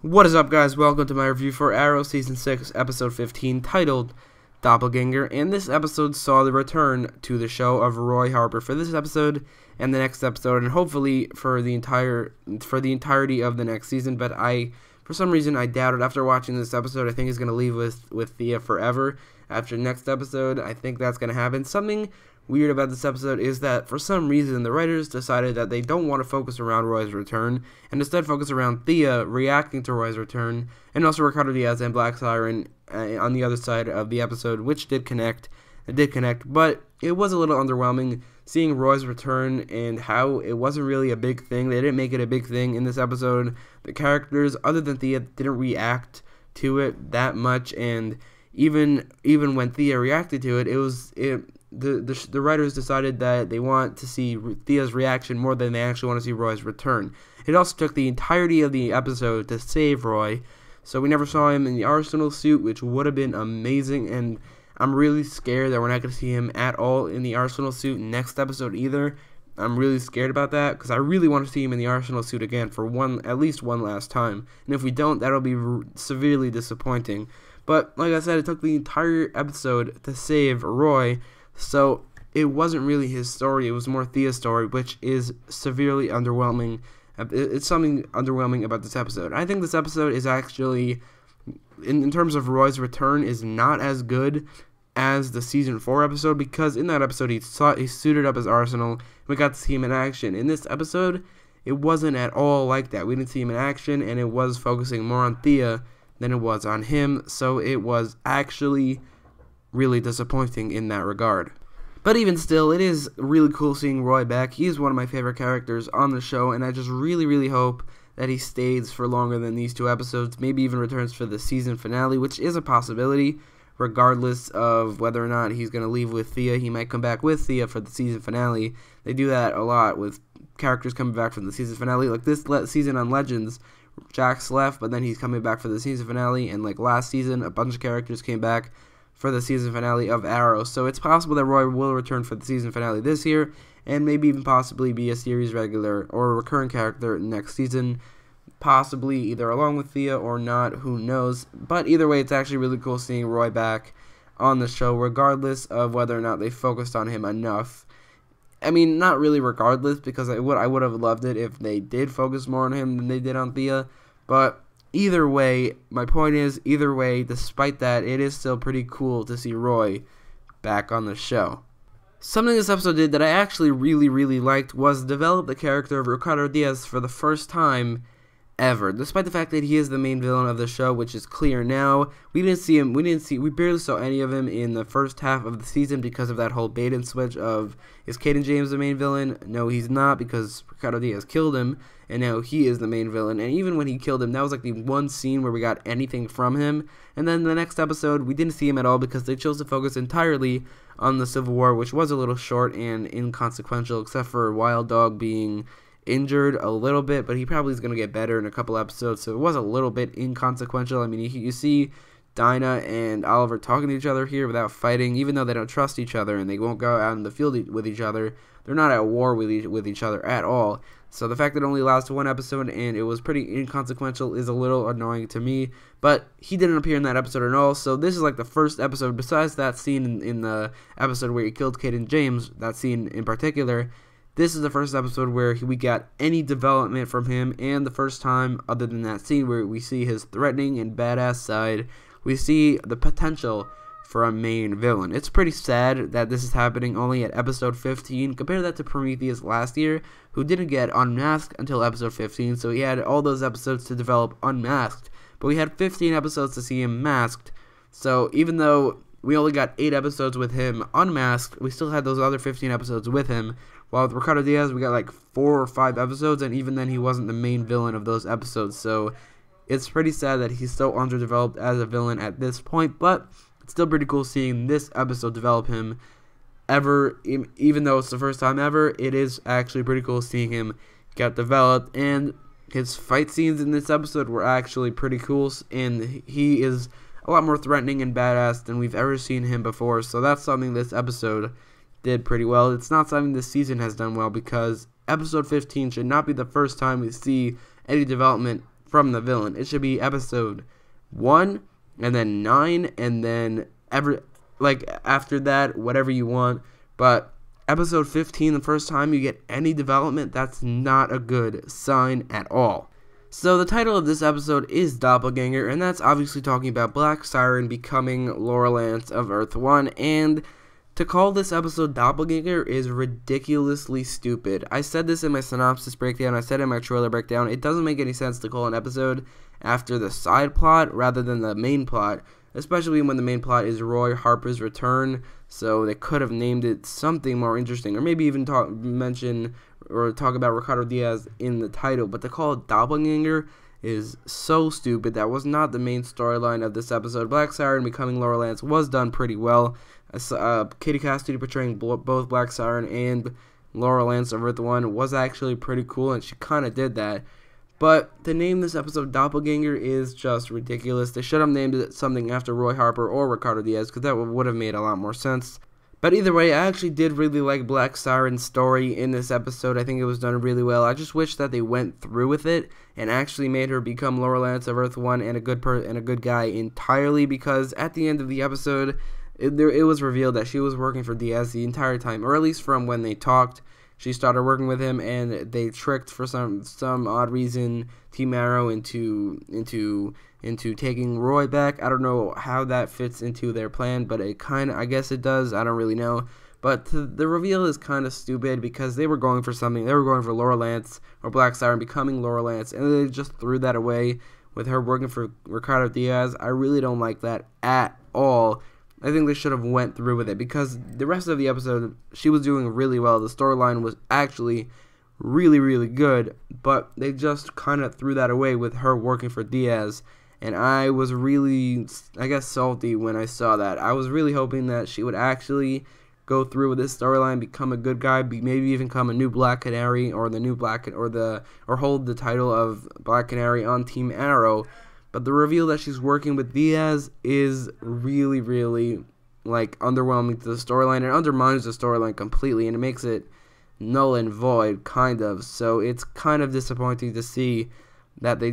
What is up, guys? Welcome to my review for Arrow Season 6, Episode 15, titled Doppelganger, and this episode saw the return to the show of Roy Harper for this episode and the next episode, and hopefully for the entirety of the next season. But for some reason, I doubt it. After watching this episode, I think he's going to leave with Thea forever. After the next episode, I think that's going to happen. Something weird about this episode is that for some reason the writers decided that they don't want to focus around Roy's return and instead focus around Thea reacting to Roy's return, and also Ricardo Diaz and Black Siren on the other side of the episode, which did connect. But it was a little underwhelming seeing Roy's return and how it wasn't really a big thing. They didn't make it a big thing in this episode. The characters, other than Thea, didn't react to it that much, and even when Thea reacted to it, the writers decided that they want to see Thea's reaction more than they actually want to see Roy's return. It also took the entirety of the episode to save Roy, so we never saw him in the Arsenal suit, which would have been amazing, and I'm really scared that we're not going to see him at all in the Arsenal suit next episode either. I'm really scared about that, because I really want to see him in the Arsenal suit again for at least one last time, and if we don't, that'll be severely disappointing. But like I said, it took the entire episode to save Roy, so it wasn't really his story, it was more Thea's story, which is severely underwhelming. It's something underwhelming about this episode. I think this episode is actually, in terms of Roy's return, is not as good as the Season 4 episode, because in that episode he suited up as Arsenal, and we got to see him in action. In this episode, it wasn't at all like that. We didn't see him in action, and it was focusing more on Thea than it was on him, so it was actually really disappointing in that regard. But even still, it is really cool seeing Roy back. He's one of my favorite characters on the show, and I just really hope that he stays for longer than these two episodes, maybe even returns for the season finale, which is a possibility, regardless of whether or not he's going to leave with Thea. He might come back with Thea for the season finale. They do that a lot with characters coming back from the season finale. Like this season on Legends, Jax left, but then he's coming back for the season finale, and like last season, a bunch of characters came back for the season finale of Arrow. So it's possible that Roy will return for the season finale this year, and maybe even possibly be a series regular or a recurring character next season, possibly either along with Thea or not, who knows. But either way, it's actually really cool seeing Roy back on the show, regardless of whether or not they focused on him enough. I mean, not really regardless, because I would have loved it if they did focus more on him than they did on Thea, but either way, my point is, despite that, it is still pretty cool to see Roy back on the show. Something this episode did that I actually really liked was develop the character of Ricardo Diaz for the first time ever. Despite the fact that he is the main villain of the show, which is clear now, we barely saw any of him in the first half of the season because of that whole bait and switch of, is Caden James the main villain? No, he's not, because Ricardo Diaz killed him, and now he is the main villain. And even when he killed him, that was like the one scene where we got anything from him. And then the next episode, we didn't see him at all because they chose to focus entirely on the Civil War, which was a little short and inconsequential, except for Wild Dog being injured a little bit, but he probably is going to get better in a couple episodes, so it was a little bit inconsequential. I mean, you see Dinah and Oliver talking to each other here without fighting, even though they don't trust each other and they won't go out in the field with each other. They're not at war with each other at all. So the fact that it only lasted one episode and it was pretty inconsequential is a little annoying to me, but he didn't appear in that episode at all, so this is like the first episode, besides that scene in the episode where he killed Caden James, that scene in particular. This is the first episode where we got any development from him, and the first time, other than that scene where we see his threatening and badass side, we see the potential for a main villain. It's pretty sad that this is happening only at episode 15. Compare that to Prometheus last year, who didn't get unmasked until episode 15, so he had all those episodes to develop unmasked, but we had 15 episodes to see him masked. So even though we only got 8 episodes with him unmasked, we still had those other 15 episodes with him. While with Ricardo Diaz, we got like 4 or 5 episodes, and even then he wasn't the main villain of those episodes. So it's pretty sad that he's so underdeveloped as a villain at this point, but it's still pretty cool seeing this episode develop him even though it's the first time ever. It is actually pretty cool seeing him get developed, and his fight scenes in this episode were actually pretty cool, and he is a lot more threatening and badass than we've ever seen him before, so that's something this episode did pretty well. It's not something this season has done well, because episode 15 should not be the first time we see any development from the villain. It should be episode 1 and then 9 and then after that, whatever you want. But episode 15, the first time you get any development, that's not a good sign at all. So the title of this episode is Doppelganger, and that's obviously talking about Black Siren becoming Laura Lance of Earth 1, and to call this episode Doppelganger is ridiculously stupid. I said this in my synopsis breakdown, I said it in my trailer breakdown. It doesn't make any sense to call an episode after the side plot rather than the main plot, especially when the main plot is Roy Harper's return. So they could have named it something more interesting, or maybe even talk about Ricardo Diaz in the title. But to call it Doppelganger is so stupid. That was not the main storyline of this episode. Black Siren becoming Laura Lance was done pretty well. Katie Cassidy portraying both Black Siren and Laura Lance of Earth 1 was actually pretty cool, and she kind of did that. But to name this episode Doppelganger is just ridiculous. They should have named it something after Roy Harper or Ricardo Diaz, because that would have made a lot more sense. But either way, I actually did really like Black Siren's story in this episode. I think it was done really well. I just wish that they went through with it and actually made her become Laura Lance of Earth 1 and a good guy entirely, because at the end of the episode, it was revealed that she was working for Diaz the entire time, or at least from when they talked. She started working with him, and they tricked for some odd reason Team Arrow into taking Roy back. I don't know how that fits into their plan, but I guess it does. I don't really know. But the reveal is kind of stupid, because they were going for something. They were going for Laura Lance, or Black Siren becoming Laura Lance, and they just threw that away with her working for Ricardo Diaz. I really don't like that at all. I think they should have went through with it, because the rest of the episode, she was doing really well. The storyline was actually really, really good, but they just kind of threw that away with her working for Diaz, and I was really, I guess, salty when I saw that. I was really hoping that she would actually go through with this storyline, become a good guy, maybe even become a new Black Canary, or hold the title of Black Canary on Team Arrow. But the reveal that she's working with Diaz is really, really, underwhelming to the storyline. It undermines the storyline completely, and it makes it null and void, kind of. So it's kind of disappointing to see that they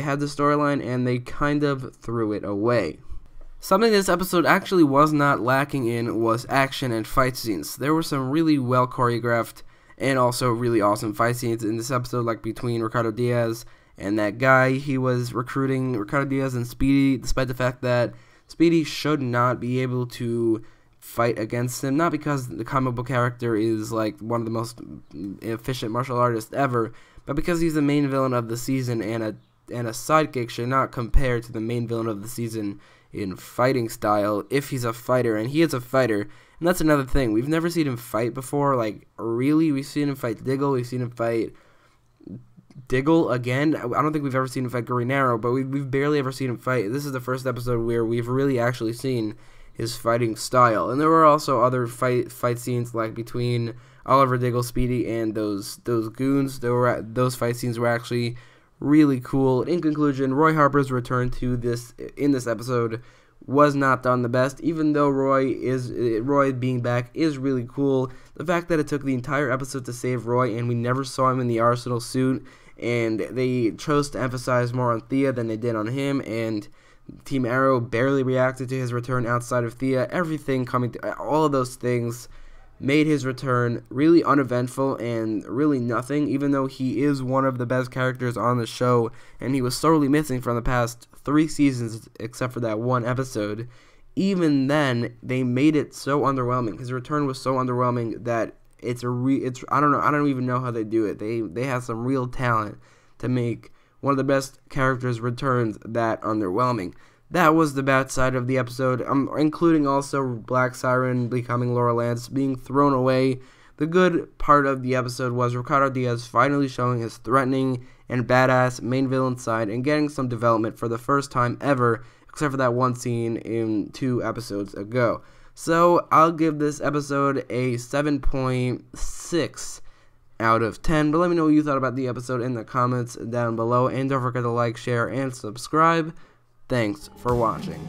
had the storyline, and they kind of threw it away. Something this episode actually was not lacking in was action and fight scenes. There were some really well choreographed and also really awesome fight scenes in this episode, like between Ricardo Diaz and that guy he was recruiting, Ricardo Diaz and Speedy, despite the fact that Speedy should not be able to fight against him, not because the comic book character is one of the most efficient martial artists ever, but because he's the main villain of the season, and a sidekick should not compare to the main villain of the season in fighting style if he's a fighter, and he is a fighter. And that's another thing. We've never seen him fight before, really. We've seen him fight Diggle, we've seen him fight Diggle again. I don't think we've ever seen him fight Green Arrow, but we've barely ever seen him fight. This is the first episode where we've really actually seen his fighting style. And there were also other fight scenes, between Oliver, Diggle, Speedy, and those goons. Those fight scenes were actually really cool. In conclusion, Roy Harper's return in this episode was not done the best, even though Roy being back is really cool. The fact that it took the entire episode to save Roy, and we never saw him in the Arsenal suit, and they chose to emphasize more on Thea than they did on him, and Team Arrow barely reacted to his return outside of Thea. All of those things made his return really uneventful and really nothing, even though he is one of the best characters on the show, and he was sorely missing from the past 3 seasons, except for that one episode. Even then, they made it so underwhelming. His return was so underwhelming that I don't even know how they do it. They have some real talent to make one of the best characters' returns that underwhelming. That was the bad side of the episode, including also Black Siren becoming Laura Lance being thrown away. The good part of the episode was Ricardo Diaz finally showing his threatening and badass main villain side and getting some development for the first time ever, except for that one scene in 2 episodes ago. So I'll give this episode a 7.6 out of 10. But let me know what you thought about the episode in the comments down below. And don't forget to like, share, and subscribe. Thanks for watching.